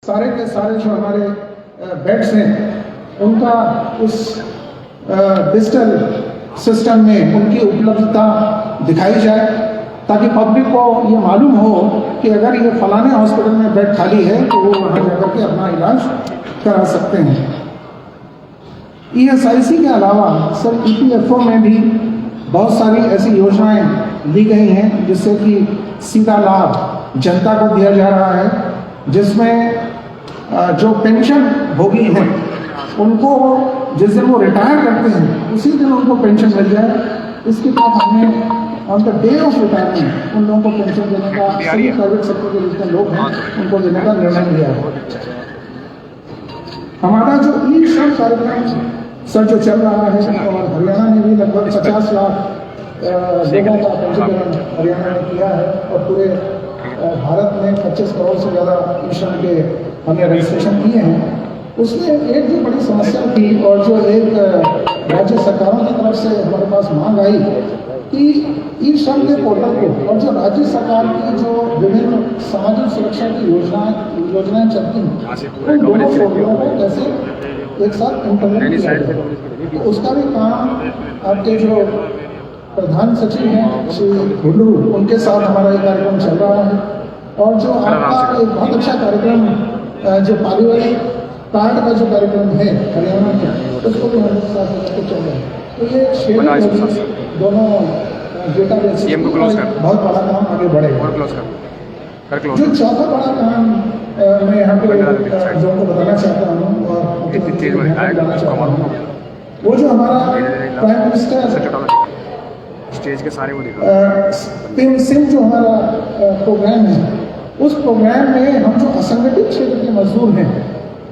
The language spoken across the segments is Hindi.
सारे के सारे जो हमारे बेड्स हैं उनका उस डिजिटल सिस्टम में उनकी उपलब्धता दिखाई जाए ताकि पब्लिक को ये मालूम हो कि अगर ये फलाने हॉस्पिटल में बेड खाली है तो वो वहाँ जाकर के अपना इलाज करा सकते हैं। ESIC के अलावा सर EPFO में भी बहुत सारी ऐसी योजनाएं ली गई हैं जिससे कि सीधा लाभ जनता को दिया जा रहा है, जिसमें जो पेंशन भोगी हैं उनको जिस दिन वो रिटायर करते हैं उसी दिन उनको पेंशन मिल जाए। इसके बाद हमने on the day of retirement उन लोगों को पेंशन देने का सभी प्राइवेट सेक्टर के जितने लोग हैं उनको देने का निर्णय लिया है। हमारा जो ई-श्रम कार्यक्रम सर जो चल रहा है और हरियाणा में भी लगभग 50 लाख लोगों का पंजीकरण हरियाणा में किया है और पूरे भारत में 25 करोड़ से ज़्यादा ई-श्रम के हमने रजिस्ट्रेशन किए हैं। उसमें एक जो बड़ी समस्या थी और जो एक राज्य सरकारों की तरफ से हमारे पास मांग आई कि ई-श्रम के पोर्टल को और जो राज्य सरकार की जो विभिन्न सामाजिक सुरक्षा की योजनाएं चलती हैं उन दोनों पोर्टलों को कैसे एक साथ इंटरनेट किया जाए। तो उसका भी काम आपके जो प्रधान सचिव हैं श्री हुड्डू उनके साथ हमारा ये कार्यक्रम चल रहा है। और जो आपका एक बहुत अच्छा कार्यक्रम जो पारिवारिक कार्ड का जो कार्यक्रम है हरियाणा में उसको भी हमारे साथ लेकर चल रहा है। तो ये शेयरिंग दोनों डेटाबेस बहुत बड़ा काम आगे बढ़ेगा। जो चौथा बड़ा काम मैं यहाँ पे लोगों को बताना चाहता हूँ और बताना चाहता हूँ वो जो हमारा प्राइम मिनिस्टर स्टेज के सारे पिन सिंह जो हमारा प्रोग्राम है उस प्रोग्राम में हम जो असंगठित क्षेत्र के मजदूर हैं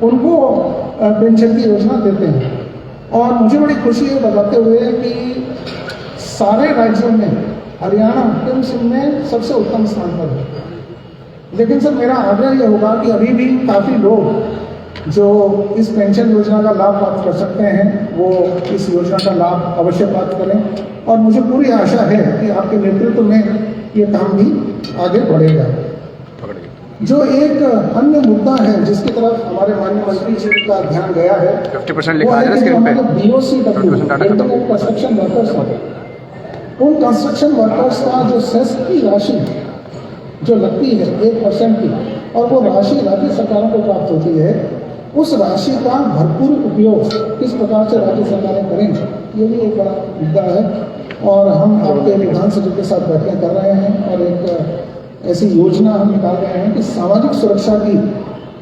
उनको पेंशन की योजना देते हैं। और मुझे बड़ी खुशी है बताते हुए कि सारे राज्यों में हरियाणा पिन सिंह में सबसे उत्तम स्थान पर है। लेकिन सर मेरा आग्रह यह होगा कि अभी भी काफ़ी लोग जो इस पेंशन योजना का लाभ प्राप्त कर सकते हैं वो इस योजना का लाभ अवश्य प्राप्त करें और मुझे पूरी आशा है कि आपके नेतृत्व में ये काम भी आगे बढ़ेगा। जो एक अन्य मुद्दा है जिसकी तरफ हमारे माननीय मंत्री जी का ध्यान गया है 50% लिखा है स्क्रीन पे BOCW कंस्ट्रक्शन वर्कर्स उन कंस्ट्रक्शन वर्कर्स का जो सेस की राशि जो लगती है 1% की और वो राशि राज्य सरकारों को प्राप्त होती है, उस राशि का भरपूर उपयोग किस प्रकार से राज्य सरकारें करें ये भी एक बड़ा मुद्दा है। और हम आपके विधान सचिव के साथ बैठकें कर रहे हैं और एक ऐसी योजना हम निकाल रहे हैं कि सामाजिक सुरक्षा की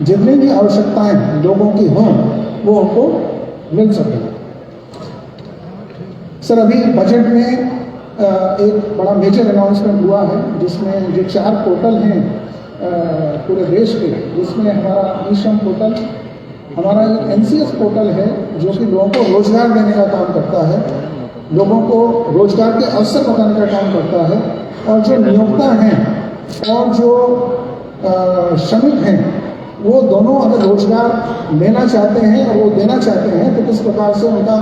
जितनी भी आवश्यकताएं लोगों की हों वो उनको मिल सके। सर अभी बजट में एक बड़ा मेजर अनाउंसमेंट हुआ है जिसमें जो 4 पोर्टल हैं पूरे देश के, जिसमें हमारा ई-श्रम पोर्टल, हमारा NCS पोर्टल है जो कि लोगों को रोजगार देने का काम करता है, लोगों को रोजगार के अवसर बताने का काम करता है। और जो नियोक्ता हैं और जो श्रमिक हैं वो दोनों अगर रोजगार लेना चाहते हैं और वो देना चाहते हैं तो किस प्रकार से उनका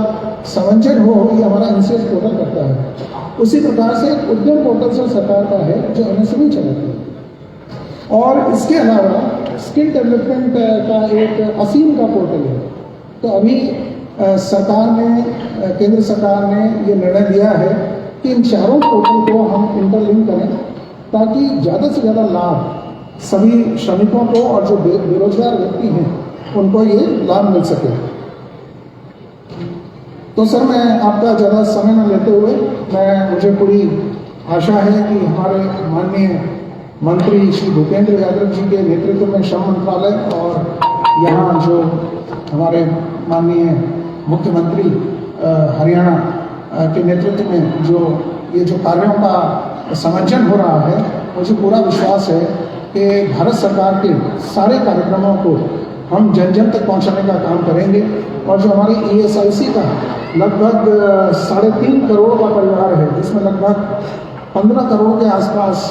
समन्वय हो ये हमारा NCS पोर्टल करता है। उसी प्रकार से उद्यम पोर्टल से सरकार का है जो MSME चलाती है। और इसके अलावा स्किल डेवलपमेंट का एक असीम का पोर्टल है। तो अभी सरकार ने केंद्र सरकार ने ये निर्णय लिया है कि इन चारों पोर्टल को हम इंटरलिंक करें ताकि ज़्यादा से ज़्यादा लाभ सभी श्रमिकों को और जो बेरोजगार व्यक्ति हैं उनको ये लाभ मिल सके। तो सर मैं आपका ज़्यादा समय न लेते हुए मुझे पूरी आशा है कि हमारे माननीय मंत्री श्री भूपेंद्र यादव जी के नेतृत्व में श्रम मंत्रालय और यहाँ जो हमारे माननीय मुख्यमंत्री हरियाणा के नेतृत्व में ये जो कार्यों का समन्वय हो रहा है, मुझे पूरा विश्वास है कि भारत सरकार के सारे कार्यक्रमों को हम जन जन तक पहुंचाने का काम करेंगे। और जो हमारी ESIC का लगभग 3.5 करोड़ का परिवार है जिसमें लगभग 15 करोड़ के आसपास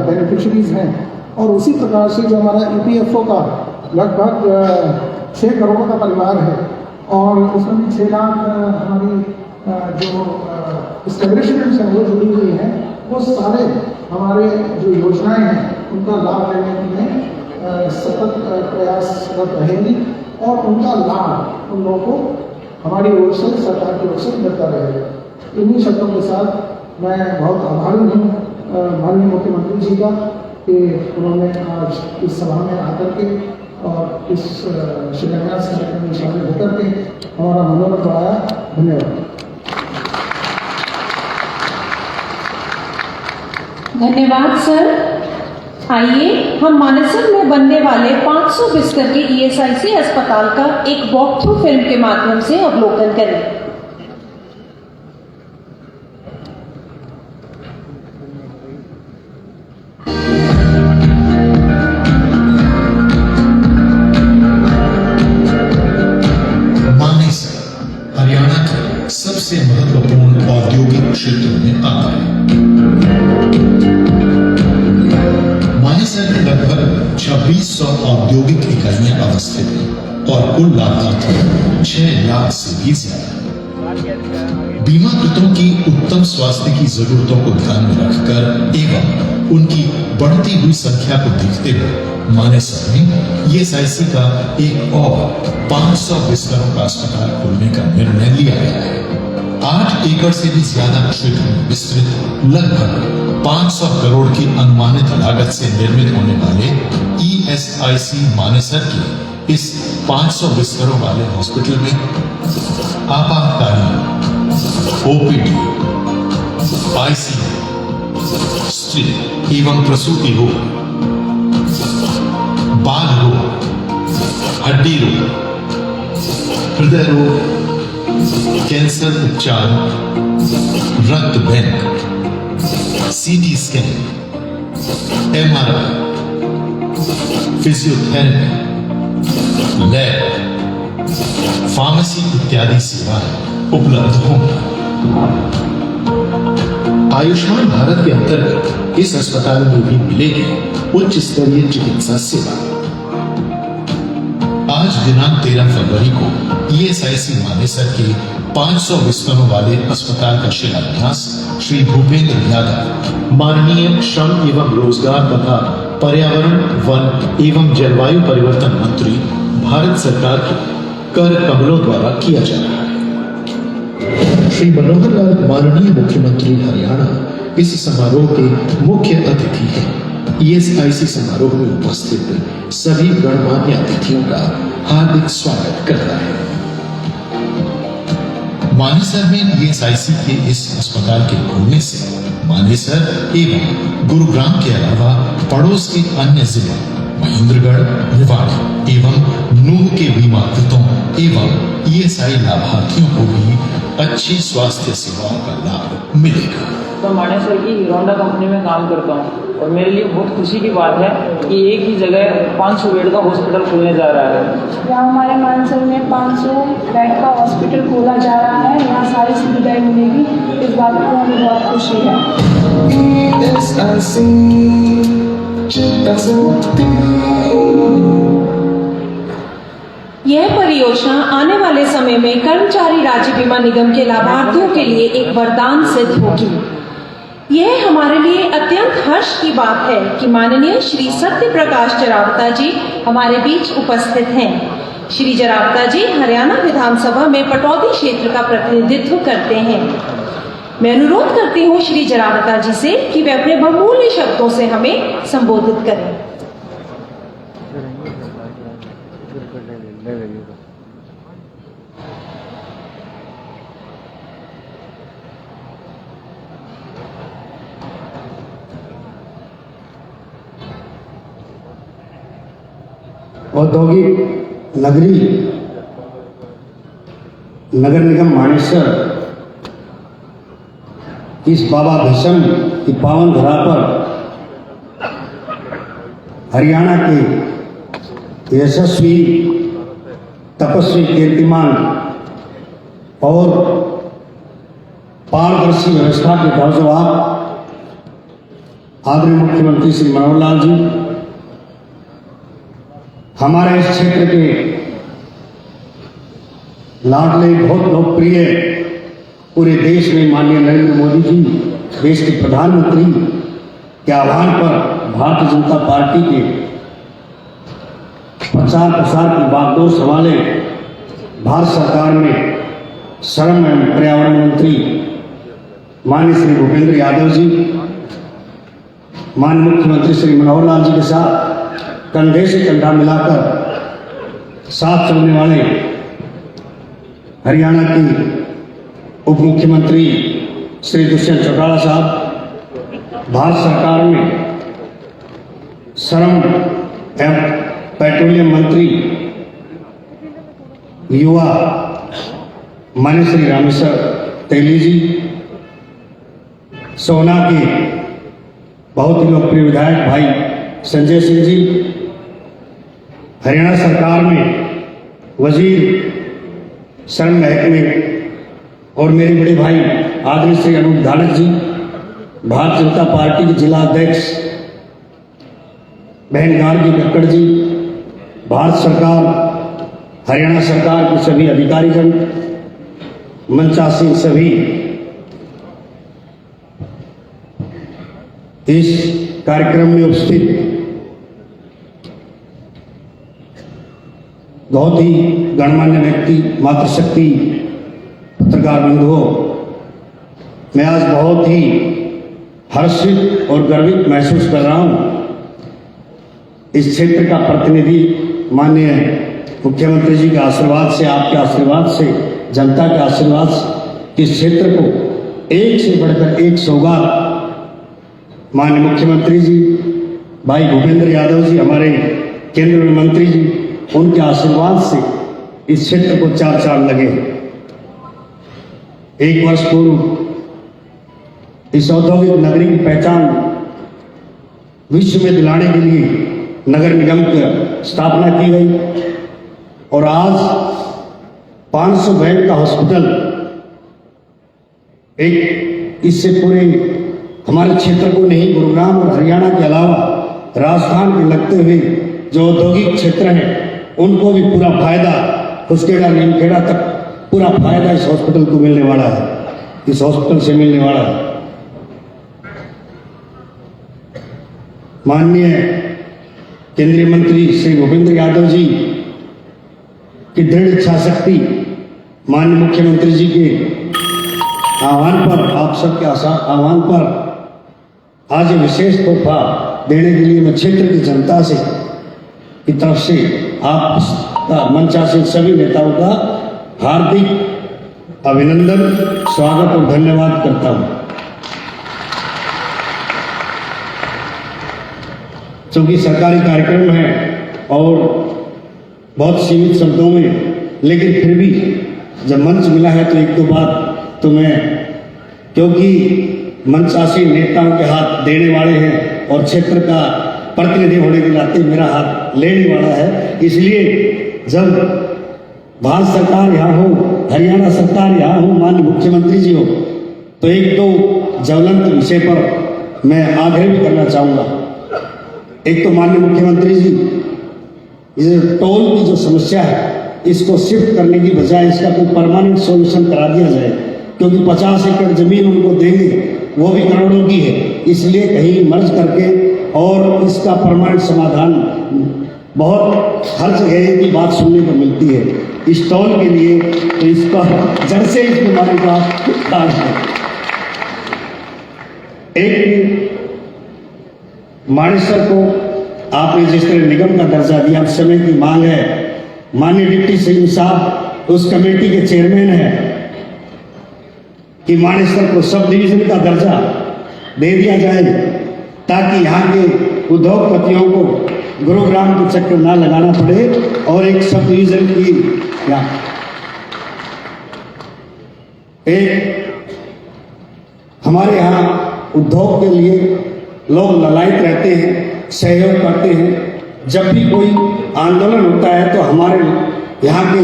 बेनिफिशरीज हैं और उसी प्रकार से जो हमारा EPFO का लगभग 6 करोड़ का परिवार है और उसमें भी 6 लाख हमारी जो एस्टेब्लिशमेंट्स हैं वो जुड़ी हुई हैं, वो सारे हमारे जो योजनाएं हैं उनका लाभ लेने में सतत प्रयासरत रहेंगी और उनका लाभ उन लोगों को हमारी ओर से, सरकार की ओर से मिलता रहेगा। इन्हीं शब्दों के साथ मैं बहुत आभारी हूँ माननीय मुख्यमंत्री जी का कि उन्होंने आज इस सभा में आकर के और इस शिलान्यास कार्यक्रम में शामिल होकर के हमारा मनोरंजन बढ़ाया। धन्यवाद। धन्यवाद सर। आइए हम मानेसर में बनने वाले 500 बिस्तर के ईएसआईसी अस्पताल का एक वॉक थ्रू फिल्म के माध्यम से अवलोकन करें। हरियाणा के सबसे महत्वपूर्ण औद्योगिक क्षेत्रों में आता है। मानेसर में लगभग 2600 औद्योगिक इकाइयां अवस्थित हैं और कुल लाभार्थी 6 लाख से भी ज्यादा। बीमाकृतों की उत्तम स्वास्थ्य की जरूरतों को ध्यान में रखकर एवं उनकी बढ़ती हुई संख्या को देखते हुए मानेसर में ईएसआईसी का एक और 500 बिस्तरों का अस्पताल खोलने का निर्णय लिया गया है। 8 एकड़ से भी ज्यादा क्षेत्र में विस्तृत लगभग 500 करोड़ की अनुमानित लागत से निर्मित होने वाले ईएसआईसी मानेसर के इस 500 बिस्तरों वाले हॉस्पिटल में आपातकालीन, ओपीडी, आईसीयू, स्त्री एवं प्रसूति रोग, बाल रोग, हड्डी रोग, हृदय रोग, कैंसर उपचार, रक्त bank, CT scan, MRI, physiotherapy, lab, pharmacy इत्यादि सेवाएं उपलब्ध होंगी। आयुष्मान भारत के अंतर्गत इस अस्पताल में भी मिलेगी उच्च स्तरीय चिकित्सा सेवा। आज दिनांक 13 फरवरी को ईएसआईसी मानेसर के 500 बिस्तरों वाले अस्पताल का शिलान्यास श्री भूपेंद्र यादव, माननीय श्रम एवं रोजगार तथा पर्यावरण, वन एवं जलवायु परिवर्तन मंत्री, भारत सरकार के कर कमलों द्वारा किया जा रहा है। श्री मनोहर लाल, माननीय मुख्यमंत्री हरियाणा, इस समारोह के मुख्य अतिथि हैं। ईएसआईसी समारोह में उपस्थित सभी गणमान्य अतिथियों का हार्दिक स्वागत करता है। मानेसर में ईएसआईसी के इस अस्पताल के खुलने से मानेसर एवं गुरुग्राम के अलावा पड़ोस के अन्य जिलों महेंद्रगढ़, रेवाड़ी एवं नूह के बीमाकृतों एवं ईएसआई लाभार्थियों को भी अच्छी स्वास्थ्य सेवाओं का लाभ मिलेगा। तो मानेसर की हीरोंडा कंपनी में काम करता हूँ और मेरे लिए बहुत खुशी की बात है कि एक ही जगह 500 बेड का हॉस्पिटल खुलने जा रहा है। यहाँ हमारे मानेसर में 500 बेड का हॉस्पिटल खोला जा रहा है। यहाँ सारी सुविधाएं मिलेगी, इस बात को हमें बहुत खुशी है। यह परियोजना आने वाले समय में कर्मचारी राज्य बीमा निगम के लाभार्थियों के लिए एक वरदान सिद्ध होगी। यह हमारे लिए अत्यंत हर्ष की बात है कि माननीय श्री सत्य प्रकाश जरावता जी हमारे बीच उपस्थित हैं। श्री जरावता जी हरियाणा विधानसभा में पटौदी क्षेत्र का प्रतिनिधित्व करते हैं। मैं अनुरोध करती हूँ श्री जरावता जी से कि वे अपने बहुमूल्य शब्दों से हमें संबोधित करें। औद्योगिक नगरी नगर निगम मानेसर इस बाबा भीषम की पावन धरा पर हरियाणा के यशस्वी, तपस्वी, कीर्तिमान और पारदर्शी व्यवस्था के जवाब आदरणीय मुख्यमंत्री श्री मनोहर लाल जी, हमारे इस क्षेत्र के लाडले, बहुत लोकप्रिय, पूरे देश में माननीय नरेंद्र मोदी जी, देश के प्रधानमंत्री के आह्वान पर भारतीय जनता पार्टी के प्रचार प्रसार की बागडोर संभाले भारत सरकार में श्रम एवं पर्यावरण मंत्री माननीय श्री भूपेंद्र यादव जी, माननीय मुख्यमंत्री श्री मनोहर लाल जी के साथ कंधे से कंधा मिलाकर साथ चलने वाले हरियाणा की उप मुख्यमंत्री श्री दुष्यंत चौटाला साहब, भारत सरकार में श्रम एवं पेट्रोलियम मंत्री युवा माननीय श्री रामेश्वर तेली जी, सोना के बहुत ही लोकप्रिय विधायक भाई संजय सिंह जी, हरियाणा सरकार में वजीर श्रम महकमे और मेरे बड़े भाई आदरणीय श्री अनूप धानक जी, भारतीय जनता पार्टी के जिला अध्यक्ष बहन गार्गी कक्कड़ जी, भारत सरकार हरियाणा सरकार के सभी अधिकारीगण, मंचासीन सभी इस कार्यक्रम में उपस्थित बहुत ही गणमान्य व्यक्ति, मातृशक्ति, पत्रकार बंधुओं, मैं आज बहुत ही हर्षित और गर्वित महसूस कर रहा हूं। इस क्षेत्र का प्रतिनिधि माननीय मुख्यमंत्री जी के आशीर्वाद से, आपके आशीर्वाद से, जनता के आशीर्वाद से इस क्षेत्र को एक से बढ़कर एक सौगात माननीय मुख्यमंत्री जी भाई भूपेंद्र यादव जी, हमारे केंद्र में मंत्री जी, उनके आशीर्वाद से इस क्षेत्र को 4 साल लगे। 1 वर्ष पूर्व इस औद्योगिक नगरी की पहचान विश्व में दिलाने के लिए नगर निगम की स्थापना की गई और आज 500 बेड का हॉस्पिटल एक इससे पूरे हमारे क्षेत्र को नहीं, गुरुग्राम और हरियाणा के अलावा राजस्थान के लगते हुए जो औद्योगिक क्षेत्र हैं उनको भी पूरा फायदा, कुसखेड़ा नीमखेड़ा तक पूरा फायदा इस हॉस्पिटल को मिलने वाला है, इस हॉस्पिटल से मिलने वाला है। माननीय केंद्रीय मंत्री श्री भूपेंद्र यादव जी की दृढ़ इच्छा शक्ति, माननीय मुख्यमंत्री जी के आह्वान पर, आप सबके आह्वान पर आज विशेष तोहफा देने के लिए मैं क्षेत्र की जनता से की तरफ से आप मंचासीन सभी नेताओं का हार्दिक अभिनंदन, स्वागत और धन्यवाद करता हूं। चूंकि सरकारी कार्यक्रम है और बहुत सीमित शब्दों में, लेकिन फिर भी जब मंच मिला है तो 1-2 बात तो मैं, क्योंकि मंचासीन नेताओं के हाथ देने वाले हैं और क्षेत्र का प्रतिनिधि होने के नाते मेरा हाथ लेने वाला है, इसलिए जब भारत सरकार यहाँ हो, हरियाणा सरकार यहाँ हो, माननीय मुख्यमंत्री जी हो, तो 1-2 ज्वलंत विषय पर मैं आग्रह भी करना चाहूँगा। एक तो माननीय मुख्यमंत्री जी, ये टोल की जो समस्या है इसको शिफ्ट करने की बजाय इसका कोई परमानेंट सॉल्यूशन करा दिया जाए, क्योंकि 50 एकड़ जमीन उनको देंगे वो भी करोड़ों की है, इसलिए कहीं मर्ज करके और इसका परमानेंट समाधान, बहुत हर जगह की बात सुनने को मिलती है इस टोल के लिए, तो इसका जड़ से इस बीमारी का इलाज है। एक मानेसर को आपने जिस तरह निगम का दर्जा दिया, अब समय की मांग है, माननीय डिप्टी सीएम साहब उस कमेटी के चेयरमैन हैं कि मानेसर को सब डिवीजन का दर्जा दे दिया जाए, ताकि यहाँ के उद्योगपतियों को गुरुग्राम के चक्कर ना लगाना पड़े और एक सब डिवीजन की एक हमारे यहाँ उद्योग के लिए लोग ललायत रहते हैं, सहयोग करते हैं। जब भी कोई आंदोलन होता है तो हमारे यहाँ के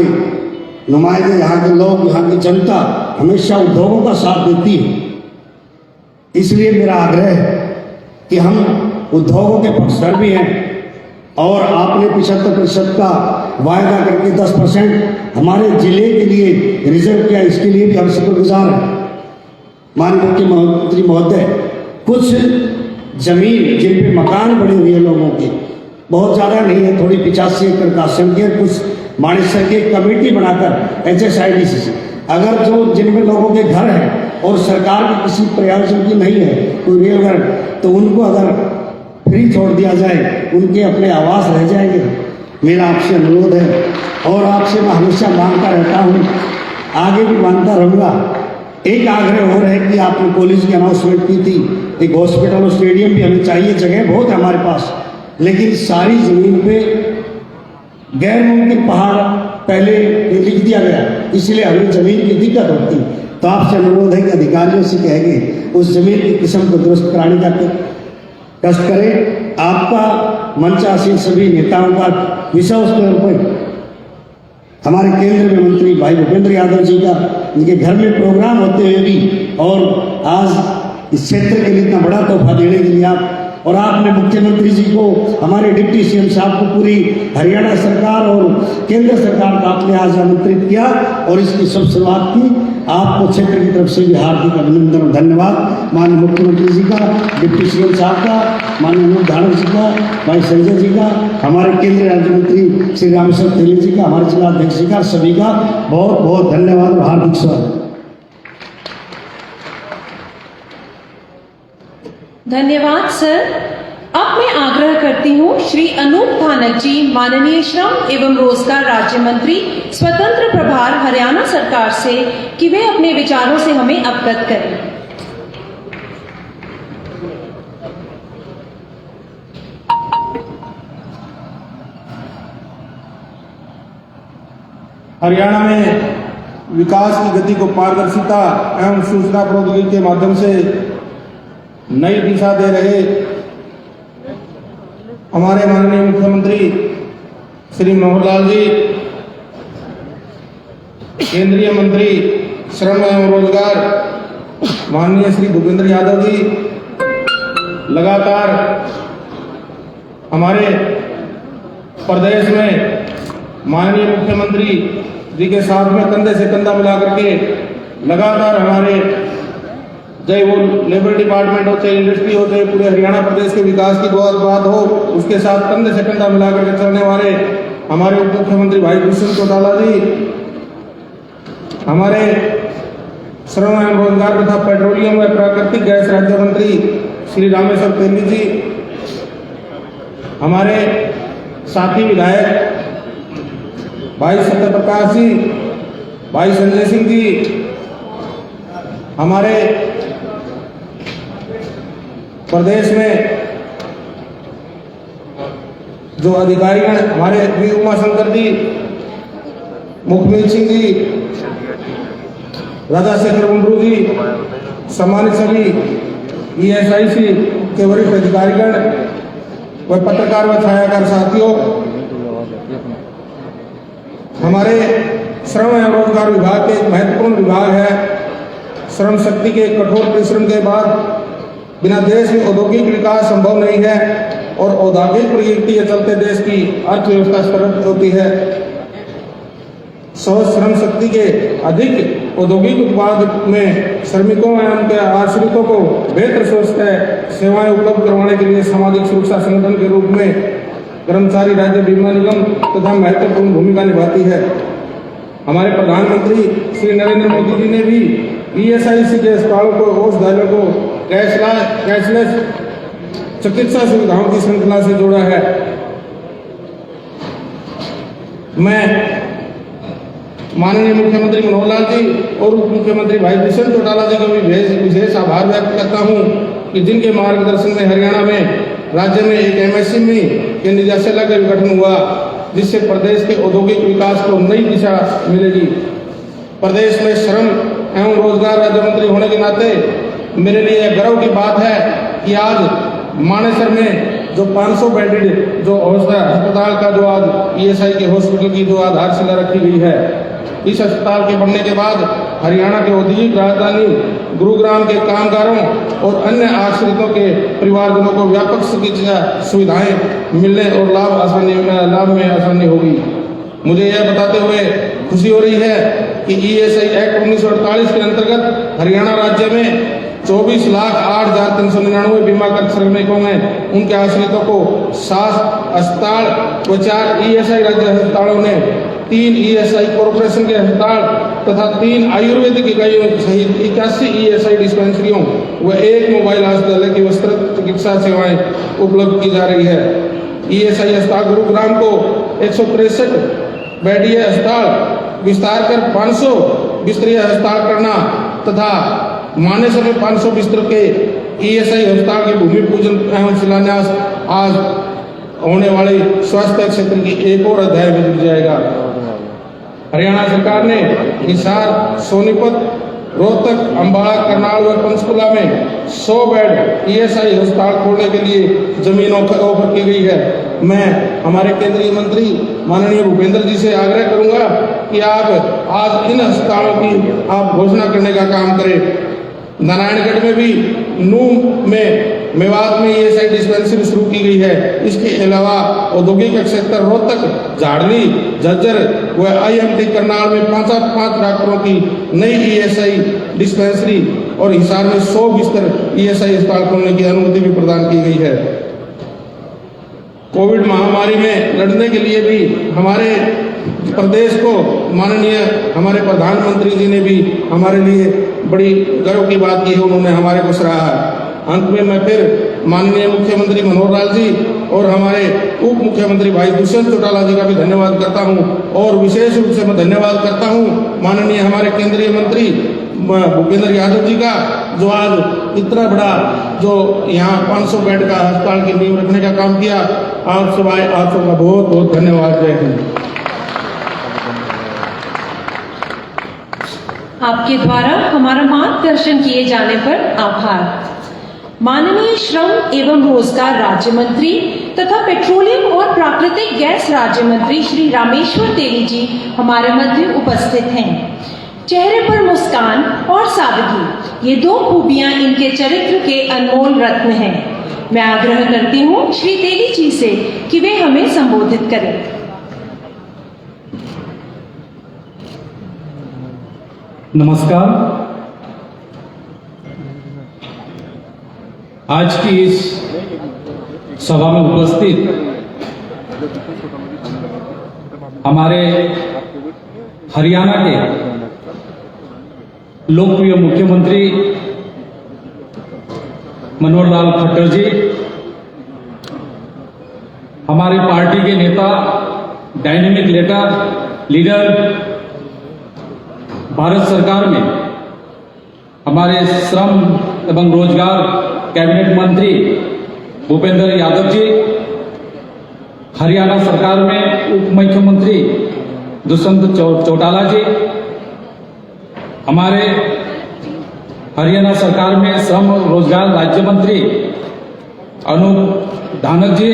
नुमाइंदे, यहाँ के लोग, यहाँ की जनता हमेशा उद्योगों का साथ देती है। इसलिए मेरा आग्रह है कि हम उद्योगों के पक्षधर भी हैं और आपने 75% का वायदा करके 10% हमारे जिले के लिए रिजर्व किया, इसके लिए भी हम शुक्रगुजार हैं। माननीय मुख्यमंत्री महोदय, कुछ जमीन जिन पे मकान बने हुए हैं लोगों के, बहुत ज़्यादा नहीं है, थोड़ी 85 एकड़ का संकीर्ण कुछ मानेसर की कमेटी बनाकर HSIDC अगर जो जिनमें लोगों के घर हैं और सरकार की किसी प्रयोजन की नहीं है कोई रेलघर, तो उनको अगर फ्री छोड़ दिया जाए, उनके अपने आवास रह जाएंगे। मेरा आपसे अनुरोध है और आपसे मैं हमेशा मांगता रहता हूँ, आगे भी मांगता रहूँगा। एक आग्रह और है कि आपने कॉलेज की अनाउंसमेंट की थी, एक हॉस्पिटल और स्टेडियम भी हमें चाहिए, जगह बहुत है हमारे पास, लेकिन सारी जमीन पे गैर मुमकिन पहाड़ पहले लिख दिया गया, इसलिए हमें जमीन की दिक्कत होती। तो आपसे अनुरोध है कि अधिकारियों से कहेंगे उस जमीन की किस्म को दुरुस्त कराने का कष्ट करें। आपका मंचासीन सभी नेताओं का विशेष तौर पर हमारे केंद्र में मंत्री भाई भूपेंद्र यादव जी का, इनके घर में प्रोग्राम होते हुए भी और आज इस क्षेत्र के लिए इतना बड़ा तोहफा देने के लिए आप और आपने मुख्यमंत्री जी को, हमारे डिप्टी CM साहब को, पूरी हरियाणा सरकार और केंद्र सरकार का आपने आज आमंत्रित किया और इसकी सब शुरुआत की। आपको क्षेत्र की तरफ से भी हार्दिक अभिनंदन और धन्यवाद। माननीय मुख्यमंत्री जी का, डिप्टी CM साहब का, माननीय अनूप धानक जी का, भाई संजय जी का, हमारे केंद्रीय राज्य मंत्री श्री रामेश्वर तेली जी का, हमारे जिला अध्यक्ष जी का, सभी का बहुत बहुत धन्यवाद और हार्दिक स्वागत। धन्यवाद सर। अब मैं आग्रह करती हूँ श्री अनूप धानक जी, माननीय श्रम एवं रोजगार राज्य मंत्री, स्वतंत्र प्रभार हरियाणा सरकार से, कि वे अपने विचारों से हमें अवगत करें। हरियाणा में विकास की गति को पारदर्शिता एवं सूचना प्रौद्योगिकी के माध्यम से नई दिशा दे रहे हमारे माननीय मुख्यमंत्री श्री मनोहर लाल जी, केंद्रीय मंत्री श्रम एवं रोजगार माननीय श्री भूपेंद्र यादव जी लगातार हमारे प्रदेश में माननीय मुख्यमंत्री जी के साथ में कंधे से कंधा मिला करके लगातार हमारे, चाहे वो लेबर डिपार्टमेंट हो, चाहे इंडस्ट्री हो, चाहे पूरे हरियाणा प्रदेश के विकास की बात हो, उसके साथ कंधे से कंधा मिला करके चलने वाले हमारे उप मुख्यमंत्री भाई दुष्यंत चौटाला जी, हमारे श्रम एवं रोजगार तथा पेट्रोलियम व प्राकृतिक गैस राज्य मंत्री श्री रामेश्वर तेली जी, हमारे साथी विधायक भाई सत्यप्रकाश जी, भाई संजय सिंह जी, हमारे प्रदेश में जो अधिकारीगण, हमारे वी उमाशंकर जी, मुखमीत सिंह जी, राजा शेखर मुंडरू जी, सम्मानित सभी ESIC के वरिष्ठ अधिकारीगण व पत्रकार व छायाकार साथियों, हमारे श्रम एवं रोजगार विभाग के एक महत्वपूर्ण विभाग है। श्रम शक्ति के कठोर परिश्रम के बाद बिना देश में औद्योगिक विकास संभव नहीं है और औद्योगिक प्रगति के चलते देश की अर्थव्यवस्था स्तरित होती है। श्रम शक्ति के अधिक औद्योगिक उत्पाद में श्रमिकों एवं उनके आश्रितों को बेहतर स्वास्थ्य सेवाएं उपलब्ध करवाने के लिए सामाजिक सुरक्षा संगठन के रूप में कर्मचारी राज्य बीमा निगम तथा महत्वपूर्ण भूमिका निभाती है। हमारे प्रधानमंत्री श्री नरेंद्र मोदी जी ने भी ESIC के अस्पतालों को, औषधालयों को कैशलेस चिकित्सा सुविधाओं की श्रृंखला से जोड़ा है। मैं माननीय मुख्यमंत्री मनोहर लाल जी और उप मुख्यमंत्री भाई दुष्यंत चौटाला जी का भी विशेष आभार व्यक्त करता हूं कि जिनके मार्गदर्शन में हरियाणा में राज्य में एक MSME के निदेशालय का गठन हुआ, जिससे प्रदेश के औद्योगिक विकास को नई दिशा मिलेगी। प्रदेश में श्रम एवं रोजगार राज्य मंत्री होने के नाते मेरे लिए यह गर्व की बात है कि आज मानेसर में जो 500 बेडेड जो अस्पताल का जो आज ESI के हॉस्पिटल की जो आधारशिला रखी गई है, इस अस्पताल के बनने के बाद हरियाणा के औद्योगिक राजधानी गुरुग्राम के कामगारों और अन्य आश्रितों के परिवारजनों को व्यापक चिकित्सा सुविधाएं मिलने और लाभ में आसानी होगी। मुझे यह बताते हुए खुशी हो रही है कि ESI एक्ट 1948 के अंतर्गत हरियाणा राज्य में 24,08,399 बीमाकृत श्रमिकों में उनके आश्रितों को 7 अस्पताल व 4 ESI राज्य अस्पतालों ने 3 ESI कॉर्पोरेशन के अस्पताल तथा 3 आयुर्वेदिक इकाइयों सहित 81 ESI डिस्पेंसरियों व 1 मोबाइल अस्पताल की विस्तृत चिकित्सा सेवाएं उपलब्ध की जा रही है। ESI अस्पताल गुरुग्राम को 163 बेडीय अस्पताल विस्तार कर 500 बिस्तरीय अस्पताल करना तथा मानेसर में 500 बिस्तर के ESI अस्पताल के भूमि पूजन एवं शिलान्यास आज होने वाले स्वास्थ्य क्षेत्र की एक और अध्याय में जुड़ जाएगा। हरियाणा सरकार ने हिसार, सोनीपत, रोहतक, अम्बाला, करनाल व पंचकुला में 100 बेड ESI अस्पताल खोलने के लिए जमीन ऑफर की गई है। मैं हमारे केंद्रीय मंत्री माननीय भूपेंद्र जी से आग्रह करूंगा कि आप आज इन अस्पतालों की आप घोषणा करने का काम करें। नारायणगढ़ में भी नूह में मेवात में ESI डिस्पेंसरी शुरू की गई है। इसके अलावा औद्योगिक क्षेत्र रोहतक, झाड़ली, झज्जर व IMT करनाल में 5 डॉक्टरों की नई ESI डिस्पेंसरी और हिसार में 100 बिस्तर ESI अस्पताल खोलने की अनुमति भी प्रदान की गई है। कोविड महामारी में लड़ने के लिए भी हमारे प्रदेश को माननीय हमारे प्रधानमंत्री जी ने भी हमारे लिए बड़ी गर्व की बात की है, उन्होंने हमारे को सराहा है। अंत में मैं फिर माननीय मुख्यमंत्री मनोहर लाल जी और हमारे उप मुख्यमंत्री भाई दुष्यंत चौटाला जी का भी धन्यवाद करता हूं और विशेष रूप से मैं धन्यवाद करता हूं माननीय हमारे केंद्रीय मंत्री भूपेंद्र यादव जी का, जो आज इतना बड़ा जो यहाँ 500 बेड का अस्पताल की नींव रखने का काम किया। आप सबका बहुत बहुत धन्यवाद। जय हिंद। आपके द्वारा हमारा मार्गदर्शन किए जाने पर आभार। माननीय श्रम एवं रोजगार राज्य मंत्री तथा पेट्रोलियम और प्राकृतिक गैस राज्य मंत्री श्री रामेश्वर तेली जी हमारे मध्य उपस्थित हैं। चेहरे पर मुस्कान और सादगी, ये 2 खूबियां इनके चरित्र के अनमोल रत्न हैं। मैं आग्रह करती हूँ श्री तेली जी से कि वे हमें संबोधित करें। नमस्कार। आज की इस सभा में उपस्थित हमारे हरियाणा के लोकप्रिय मुख्यमंत्री मनोहर लाल खट्टर जी, हमारी पार्टी के नेता, डायनेमिक लीडर, भारत सरकार में हमारे श्रम एवं रोजगार कैबिनेट मंत्री भूपेंद्र यादव जी, हरियाणा सरकार में उप मुख्यमंत्री दुष्यंत चौटाला जी, हमारे हरियाणा सरकार में श्रम रोजगार राज्य मंत्री अनूप धानक जी,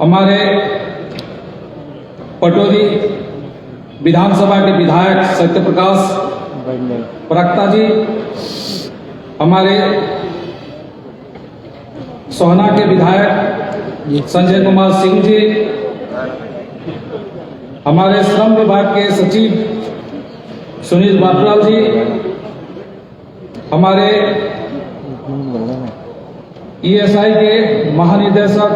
हमारे पटौदी विधानसभा के विधायक सत्यप्रकाश प्रक्ता जी, हमारे सोहना के विधायक संजय कुमार सिंह जी, हमारे श्रम विभाग के सचिव सुनील बाटलाल जी, हमारे ESI के महानिदेशक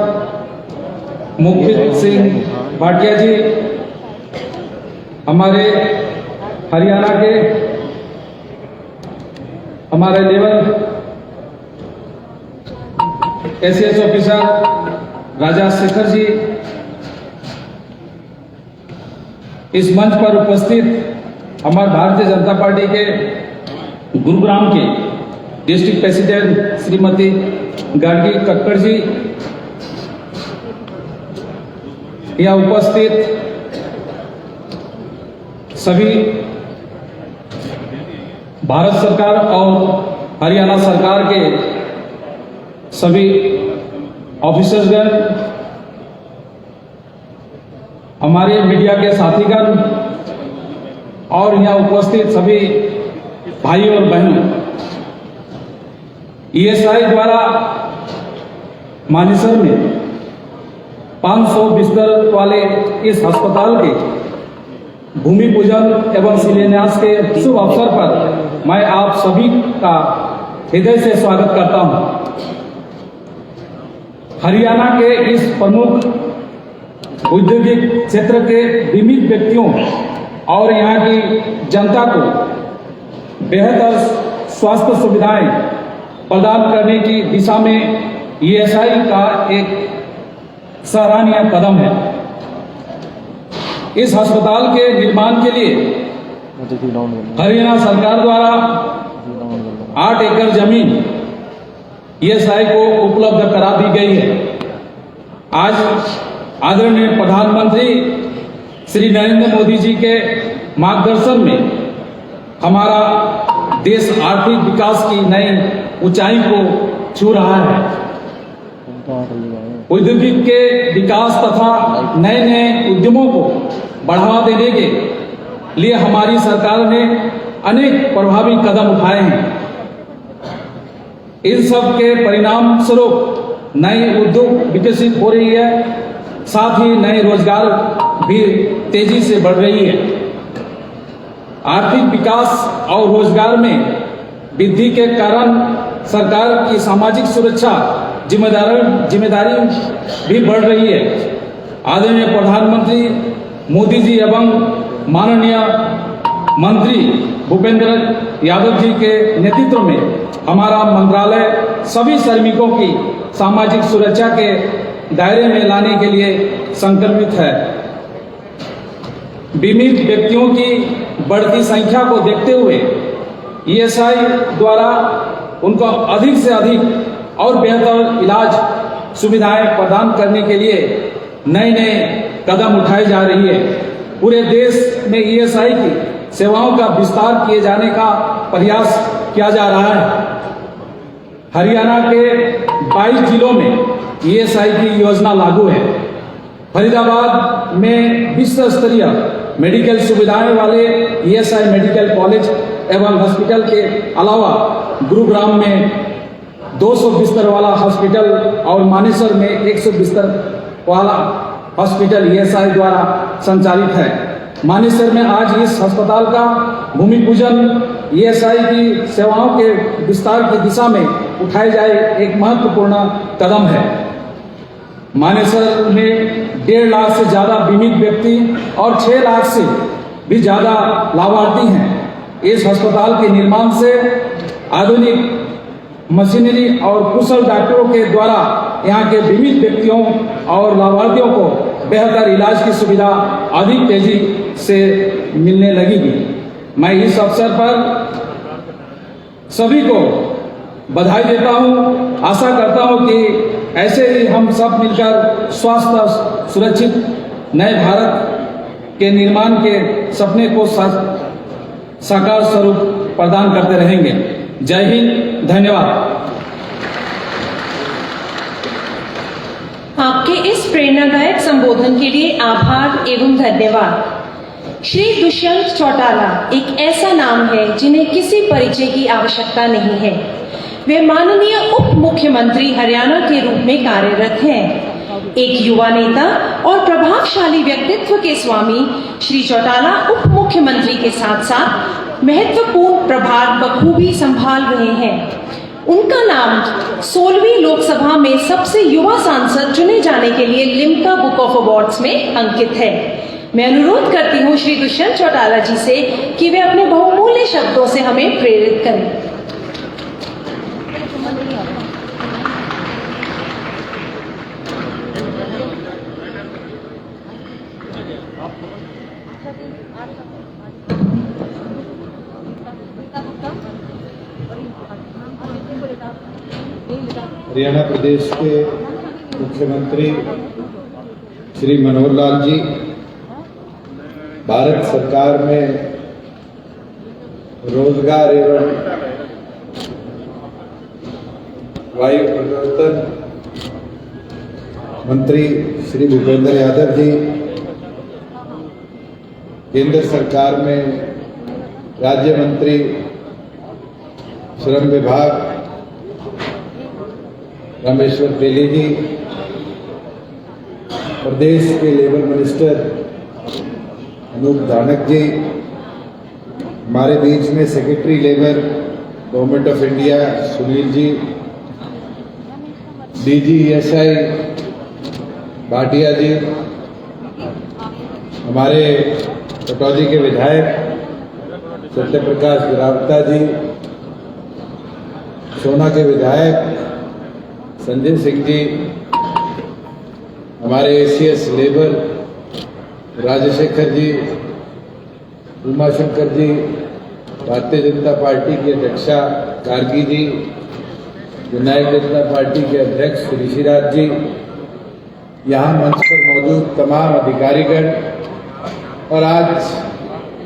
मुखबिर सिंह भाटिया जी, हमारे हरियाणा के हमारे लेवल ACS ऑफिसर राजा शेखर जी, इस मंच पर उपस्थित हमारे भारतीय जनता पार्टी के गुरुग्राम के डिस्ट्रिक्ट प्रेसिडेंट श्रीमती गार्गी कक्कड़ जी, यहाँ उपस्थित सभी भारत सरकार और हरियाणा सरकार के सभी ऑफिसर्सगण, हमारे मीडिया के साथीगण और यहाँ उपस्थित सभी भाई और बहनों, ESI द्वारा मानेसर में 500 बिस्तर वाले इस अस्पताल के भूमि पूजन एवं शिलान्यास के शुभ अवसर पर मैं आप सभी का हृदय से स्वागत करता हूं। हरियाणा के इस प्रमुख औद्योगिक क्षेत्र के बीमित व्यक्तियों और यहाँ की जनता को बेहतर स्वास्थ्य सुविधाएं प्रदान करने की दिशा में ESI का एक सराहनीय कदम है। इस अस्पताल के निर्माण के लिए हरियाणा सरकार द्वारा 8 एकड़ जमीन ESI को उपलब्ध करा दी गई है। आज आदरणीय प्रधानमंत्री श्री नरेंद्र मोदी जी के मार्गदर्शन में हमारा देश आर्थिक विकास की नई ऊंचाई को छू रहा है। औद्योगिक के विकास तथा नए नए उद्यमों को बढ़ावा देने के लिए हमारी सरकार ने अनेक प्रभावी कदम उठाए हैं। इन सब के परिणाम स्वरूप नए उद्योग विकसित हो रही है, साथ ही नए रोजगार भी तेजी से बढ़ रही है। आर्थिक विकास और रोजगार में वृद्धि के कारण सरकार की सामाजिक सुरक्षा जिम्मेदारी भी बढ़ रही है। आदरणीय प्रधानमंत्री मोदी जी एवं माननीय मंत्री भूपेंद्र यादव जी के नेतृत्व में हमारा मंत्रालय सभी श्रमिकों की सामाजिक सुरक्षा के दायरे में लाने के लिए संकल्पित है। बीमित व्यक्तियों की बढ़ती संख्या को देखते हुए ESI द्वारा उनको अधिक से अधिक और बेहतर इलाज सुविधाएं प्रदान करने के लिए नए नए कदम उठाए जा रही है। पूरे देश में ESI की सेवाओं का विस्तार किए जाने का प्रयास किया जा रहा है। हरियाणा के 22 जिलों में ESI की योजना लागू है। फरीदाबाद में विश्व स्तरीय मेडिकल सुविधाएं वाले ESI मेडिकल कॉलेज एवं हॉस्पिटल के अलावा गुरुग्राम में 200 बिस्तर वाला हॉस्पिटल और मानेसर में 100 बिस्तर वाला हॉस्पिटल ESI द्वारा संचालित है। मानेसर में आज इस अस्पताल का भूमि पूजन ESI की सेवाओं के विस्तार की दिशा में उठाए जाए एक महत्वपूर्ण कदम है। मानेसर में 1.5 लाख से ज्यादा बीमित व्यक्ति और 6 लाख से भी ज्यादा लाभार्थी हैं। इस अस्पताल के निर्माण से आधुनिक मशीनरी और कुशल डॉक्टरों के द्वारा यहाँ के बीमित व्यक्तियों और लाभार्थियों को बेहतर इलाज की सुविधा अधिक तेजी से मिलने लगेगी। मैं इस अवसर पर सभी को बधाई देता हूँ। आशा करता हूँ कि ऐसे ही हम सब मिलकर स्वस्थ सुरक्षित नए भारत के निर्माण के सपने को साकार स्वरूप प्रदान करते रहेंगे। जय हिंद, धन्यवाद। आपके इस प्रेरणादायक संबोधन के लिए आभार एवं धन्यवाद। श्री दुष्यंत चौटाला एक ऐसा नाम है जिन्हें किसी परिचय की आवश्यकता नहीं है। वे माननीय उप मुख्यमंत्री हरियाणा के रूप में कार्यरत हैं। एक युवा नेता और प्रभावशाली व्यक्तित्व के स्वामी श्री चौटाला उप मुख्यमंत्री के साथ साथ महत्वपूर्ण प्रभार बखूबी संभाल रहे हैं। उनका नाम 16वीं लोकसभा में सबसे युवा सांसद चुने जाने के लिए लिम्का बुक ऑफ अवार्ड्स में अंकित है। मैं अनुरोध करती हूँ श्री दुष्यंत चौटाला जी से कि वे अपने बहुमूल्य शब्दों से हमें प्रेरित करें। हरियाणा प्रदेश के मुख्यमंत्री श्री मनोहर लाल जी, भारत सरकार में रोजगार एवं वायु परिवर्तन मंत्री श्री भूपेंद्र यादव जी, केंद्र सरकार में राज्य मंत्री श्रम विभाग रामेश्वर तेली जी, प्रदेश के लेबर मिनिस्टर अनूप धानक जी, हमारे बीच में secretary labour government of India Sunil ji, DGESI Bhatia ji, हमारे कटौती के विधायक सत्य प्रकाश गिरावता जी, सोना के विधायक संजय सिंह जी, हमारे ACS लेबर राजशेखर जी, उमाशंकर जी, भारतीय जनता पार्टी की अध्यक्षा गार्गी जी, यूनाइट जनता पार्टी के अध्यक्ष ऋषिराज जी, यहाँ मंच पर मौजूद तमाम अधिकारीगण और आज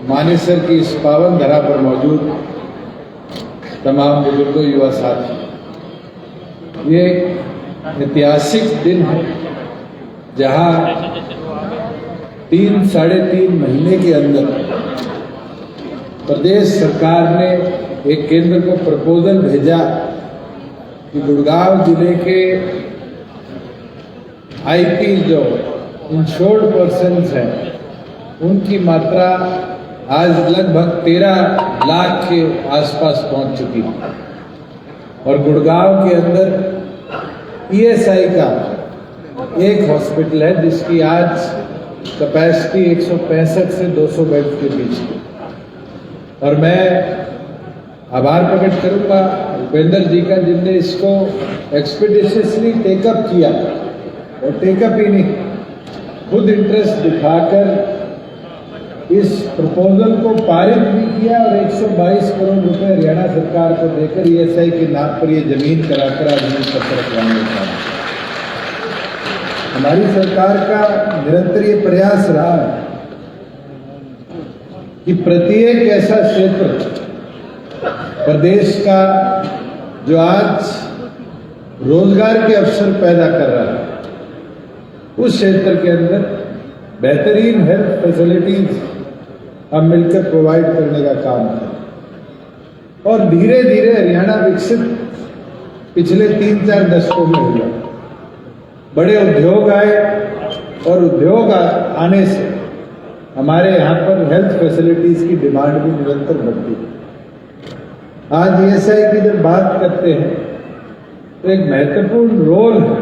मानेसर की इस पावन धरा पर मौजूद तमाम बुजुर्गों, युवा साथी, ये एक ऐतिहासिक दिन है जहाँ 3-3.5 महीने के अंदर प्रदेश सरकार ने एक केंद्र को प्रपोजल भेजा कि गुड़गांव जिले के IP जो इंश्योर्ड पर्सन्स हैं उनकी मात्रा आज लगभग 13 लाख के आसपास पहुंच चुकी है और गुड़गांव के अंदर ESI का एक हॉस्पिटल है जिसकी आज कैपेसिटी 165 से 200 बेड के बीच है। और मैं आभार प्रकट करूंगा भूपेंद्र जी का, जिनने इसको एक्सपीडिशियसली टेकअप किया और टेकअप ही नहीं, खुद इंटरेस्ट दिखाकर इस प्रपोजल को पारित भी किया और 122 करोड़ रुपए हरियाणा सरकार को देकर ESI के नाम पर ये जमीन कराकर आज हमें पत्र रखवाने का हमारी सरकार का निरंतर ये प्रयास रहा है कि प्रत्येक ऐसा क्षेत्र प्रदेश का जो आज रोजगार के अवसर पैदा कर रहा है उस क्षेत्र के अंदर बेहतरीन हेल्थ फैसिलिटीज हम मिलकर प्रोवाइड करने का काम करें और धीरे धीरे हरियाणा विकसित पिछले 3-4 दशकों में हुआ। बड़े उद्योग आए और उद्योग आने से हमारे यहाँ पर हेल्थ फैसिलिटीज की डिमांड भी निरंतर बढ़ती है। आज ESI की जब बात करते हैं तो एक महत्वपूर्ण रोल है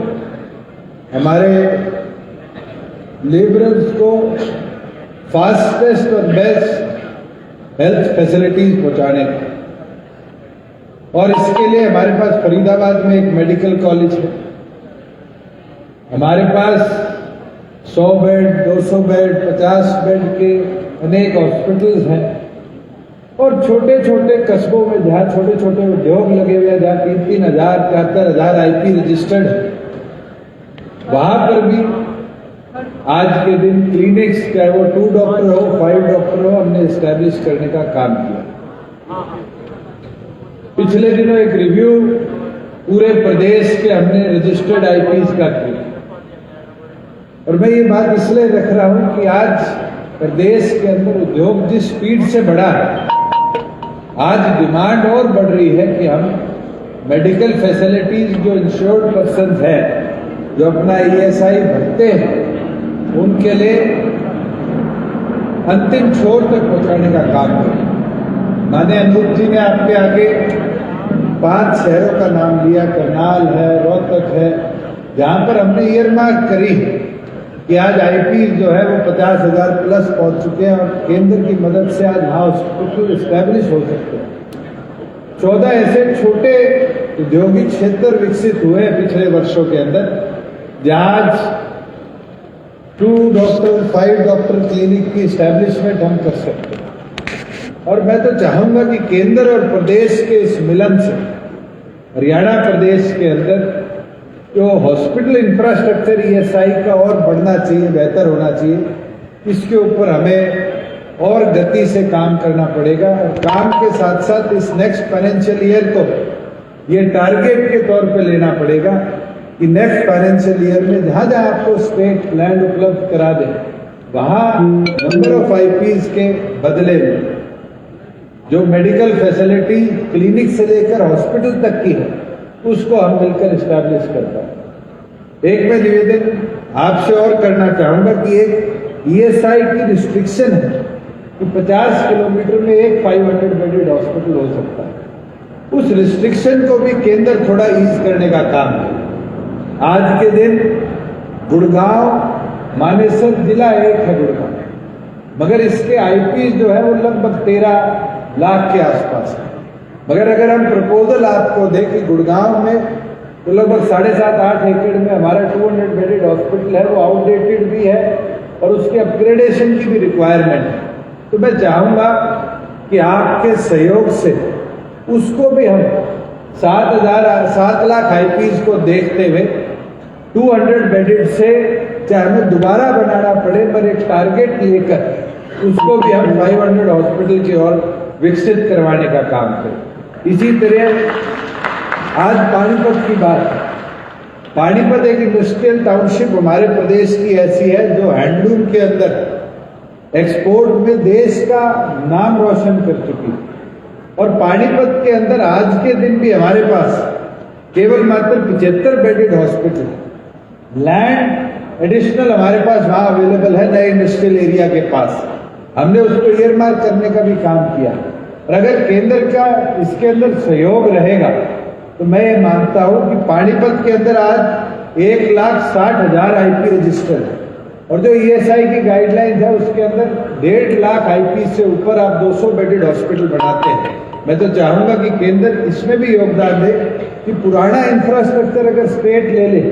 हमारे लेबरर्स को फास्टेस्ट और बेस्ट हेल्थ फैसिलिटीज पहुंचाने का और इसके लिए हमारे पास फरीदाबाद में एक मेडिकल कॉलेज है, हमारे पास 100 बेड, 200 बेड, 50 बेड के अनेक हॉस्पिटल्स हैं और छोटे छोटे कस्बों में जहाँ छोटे छोटे उद्योग लगे हुए हैं, जहाँ 3-3 हजार 4-4 हजार IP रजिस्टर्ड है, वहां पर भी आज के दिन क्लिनिक्स, चाहे वो 2 डॉक्टर हो, 5 डॉक्टर हो, हमने एस्टैब्लिश करने का काम किया। पिछले दिनों एक रिव्यू पूरे प्रदेश के हमने रजिस्टर्ड IPs का किया और मैं ये बात इसलिए रख रहा हूं कि आज प्रदेश के अंदर उद्योग जिस स्पीड से बढ़ा है, आज डिमांड और बढ़ रही है कि हम मेडिकल फैसिलिटीज जो इंश्योर्ड पर्सन है, जो अपना ESI भरते हैं, उनके लिए अंतिम छोर तक पहुंचाने का काम करें। माने अनूप जी ने आपके आगे 5 शहरों का नाम लिया, करनाल है, रोहतक है, जहां पर हमने ईयरमार्क करी है कि आज IP जो है वो 50,000 प्लस पहुंच चुके हैं और केंद्र की मदद से आज हॉस्पिटल एस्टैब्लिश हो सकते हैं। 14 ऐसे छोटे औद्योगिक क्षेत्र विकसित हुए पिछले वर्षों के अंदर, जहां आज 2 डॉक्टर 5 डॉक्टर क्लिनिक की एस्टैब्लिशमेंट हम कर सकते हैं। और मैं तो चाहूंगा कि केंद्र और प्रदेश के इस मिलन से हरियाणा प्रदेश के अंदर जो हॉस्पिटल इंफ्रास्ट्रक्चर ESI का और बढ़ना चाहिए, बेहतर होना चाहिए, इसके ऊपर हमें और गति से काम करना पड़ेगा। और काम के साथ साथ इस नेक्स्ट फाइनेंशियल ईयर को ये टारगेट के तौर पे लेना पड़ेगा कि नेक्स्ट फाइनेंशियल ईयर में जहां जहां आपको स्टेट लैंड उपलब्ध करा दे, वहां नंबर ऑफ IPs के बदले में जो मेडिकल फैसिलिटी क्लिनिक से लेकर हॉस्पिटल तक की है, उसको हम मिलकर एस्टैब्लिश कर पाए। एक मैं निवेदन आपसे और करना चाहूंगा कि एक ESI की रिस्ट्रिक्शन है कि 50 किलोमीटर में एक 500 बेडेड हॉस्पिटल हो सकता है। उस रिस्ट्रिक्शन को भी केंद्र थोड़ा ईज करने का काम करे। आज के दिन गुड़गांव मानेसर जिला एक है गुड़गांव, मगर इसके आईपी जो है वो लगभग 13 लाख के आसपास है। मगर अगर हम प्रपोजल आपको दें कि गुड़गांव में तो लगभग 7.5-8 एकड़ में हमारा 200 बेडेड हॉस्पिटल है, वो आउटडेटेड भी है और उसके अपग्रेडेशन की भी रिक्वायरमेंट है। तो मैं चाहूँगा कि आपके सहयोग से उसको भी हम 7 लाख आईपीज को देखते हुए 200 बेडेड से चाहे हमें दोबारा बनाना पड़े, पर एक टारगेट लेकर उसको भी हम 500 हॉस्पिटल की ओर विकसित करवाने का काम करें। इसी तरह आज पानीपत की बात है। पानीपत एक इंडस्ट्रियल टाउनशिप हमारे प्रदेश की ऐसी है जो हैंडलूम के अंदर एक्सपोर्ट में देश का नाम रोशन कर चुकी है। और पानीपत के अंदर आज के दिन भी हमारे पास केवल मात्र 75 बेडेड हॉस्पिटल, लैंड एडिशनल हमारे पास वहां अवेलेबल है नए इंडस्ट्रियल एरिया के पास। हमने उसको ईयरमार्क करने का भी काम किया। और अगर केंद्र का इसके अंदर सहयोग रहेगा तो मैं ये मानता हूं कि पानीपत के अंदर आज 1,60,000 आईपी रजिस्टर है और जो ईएसआई की गाइडलाइंस है उसके अंदर 1.5 लाख आईपी से ऊपर आप 200 बेडेड हॉस्पिटल बनाते हैं। मैं तो चाहूंगा कि केंद्र इसमें भी योगदान दे कि पुराना इंफ्रास्ट्रक्चर अगर स्टेट ले ले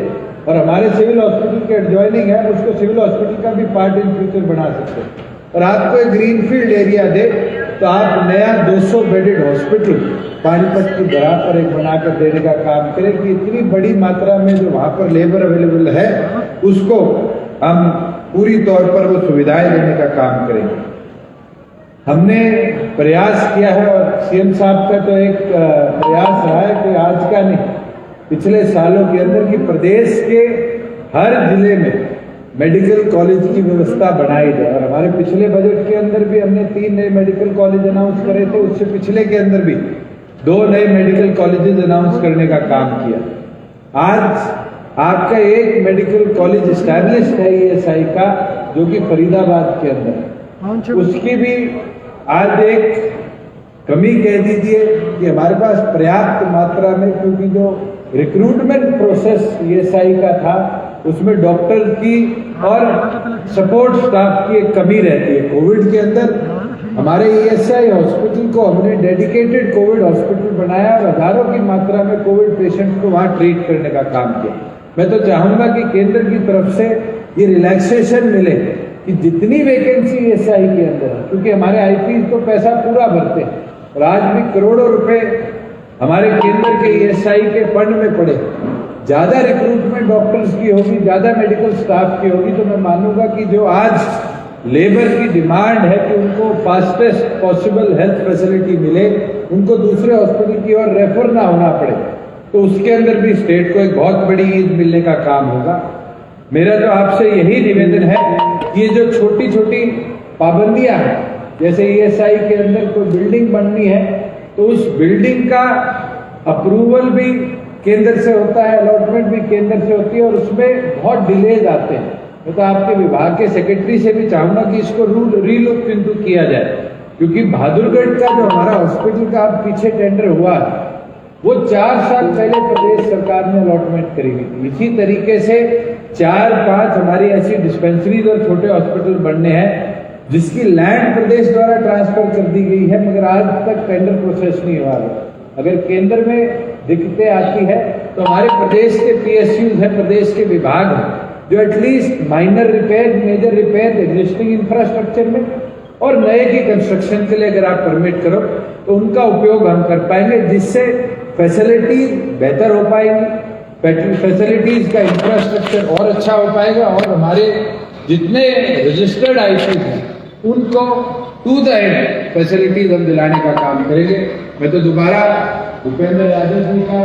और हमारे सिविल हॉस्पिटल के एडजॉइनिंग है उसको सिविल हॉस्पिटल का भी पार्ट इन फ्यूचर बना सकते हैं और आपको एक ग्रीनफील्ड एरिया दे तो आप नया 200 बेडेड हॉस्पिटल पानीपत की धरा पर एक बनाकर देने का काम करें कि इतनी बड़ी मात्रा में जो वहां पर लेबर अवेलेबल है उसको हम पूरी तौर पर वो सुविधाएं देने का काम करेंगे। हमने प्रयास किया है और सीएम साहब का तो एक प्रयास रहा है कि आज का नहीं, पिछले सालों के अंदर कि प्रदेश के हर जिले में मेडिकल कॉलेज की व्यवस्था बनाई जाए। और हमारे पिछले बजट के अंदर भी हमने 3 नए मेडिकल कॉलेज अनाउंस करे थे, उससे पिछले के अंदर भी 2 नए मेडिकल कॉलेजेस अनाउंस करने का काम किया। आज आपका एक मेडिकल कॉलेज एस्टैब्लिश्ड है ईएसआई का जो कि फरीदाबाद के अंदर है, उसकी भी आज एक कमी कह दीजिए कि हमारे पास पर्याप्त मात्रा में, क्योंकि जो रिक्रूटमेंट प्रोसेस ईएसआई का था उसमें डॉक्टर की और सपोर्ट स्टाफ की एक कमी रहती है। कोविड के अंदर हमारे ईएसआई हॉस्पिटल को हमने डेडिकेटेड कोविड हॉस्पिटल बनाया और हजारों की मात्रा में कोविड पेशेंट को वहां ट्रीट करने का काम किया। मैं तो चाहूंगा कि केंद्र की तरफ से ये रिलैक्सेशन मिले कि जितनी वैकेंसी ईएसआई के अंदर है, क्योंकि हमारे आईपी तो पैसा पूरा भरते हैं और आज भी करोड़ों रुपए हमारे केंद्र के ईएसआई के फंड में पड़े, ज्यादा रिक्रूटमेंट डॉक्टर्स की होगी, ज्यादा मेडिकल स्टाफ की होगी, तो मैं मानूंगा कि जो आज लेबर की डिमांड है कि उनको फास्टेस्ट पॉसिबल हेल्थ फैसिलिटी मिले, उनको दूसरे हॉस्पिटल की ओर रेफर ना होना पड़े, तो उसके अंदर भी स्टेट को एक बहुत बड़ी ईद मिलने का काम होगा। मेरा तो आपसे यही निवेदन है कि ये जो छोटी छोटी पाबंदियां हैं, जैसे ईएसआई के अंदर कोई बिल्डिंग बननी है तो उस बिल्डिंग का अप्रूवल भी केंद्र से होता है, अलॉटमेंट भी केंद्र से होती है और उसमें बहुत डिलेज आते हैं। मैं तो आपके विभाग के सेक्रेटरी से भी चाहूंगा कि इसको रीलुक इनटू किया जाए, क्योंकि बहादुरगढ़ का जो हमारा हॉस्पिटल का पीछे टेंडर हुआ है वो 4 साल पहले प्रदेश सरकार ने अलॉटमेंट करी हुई थी। इसी तरीके से 4-5 हमारी ऐसी डिस्पेंसरीज और छोटे हॉस्पिटल बनने हैं जिसकी लैंड प्रदेश द्वारा ट्रांसफर कर दी गई है, मगर आज तक टेंडर प्रोसेस नहीं हुआ है। अगर केंद्र में दिक्कतें आती है तो हमारे प्रदेश के पीएसयूज है, प्रदेश के विभाग हैं जो at least minor repair, major repair existing infrastructure में और नए की कंस्ट्रक्शन के लिए अगर आप परमिट करो तो उनका उपयोग हम कर पाएंगे, जिससे फैसिलिटीज बेहतर हो पाएंगी, फैसिलिटीज का इंफ्रास्ट्रक्चर और अच्छा हो पाएगा और हमारे जितने रजिस्टर्ड आईपी हैं उनको टू द एंड फैसिलिटीज हम दिलाने का काम करेंगे। मैं तो दोबारा भूपेंद्र यादव जी का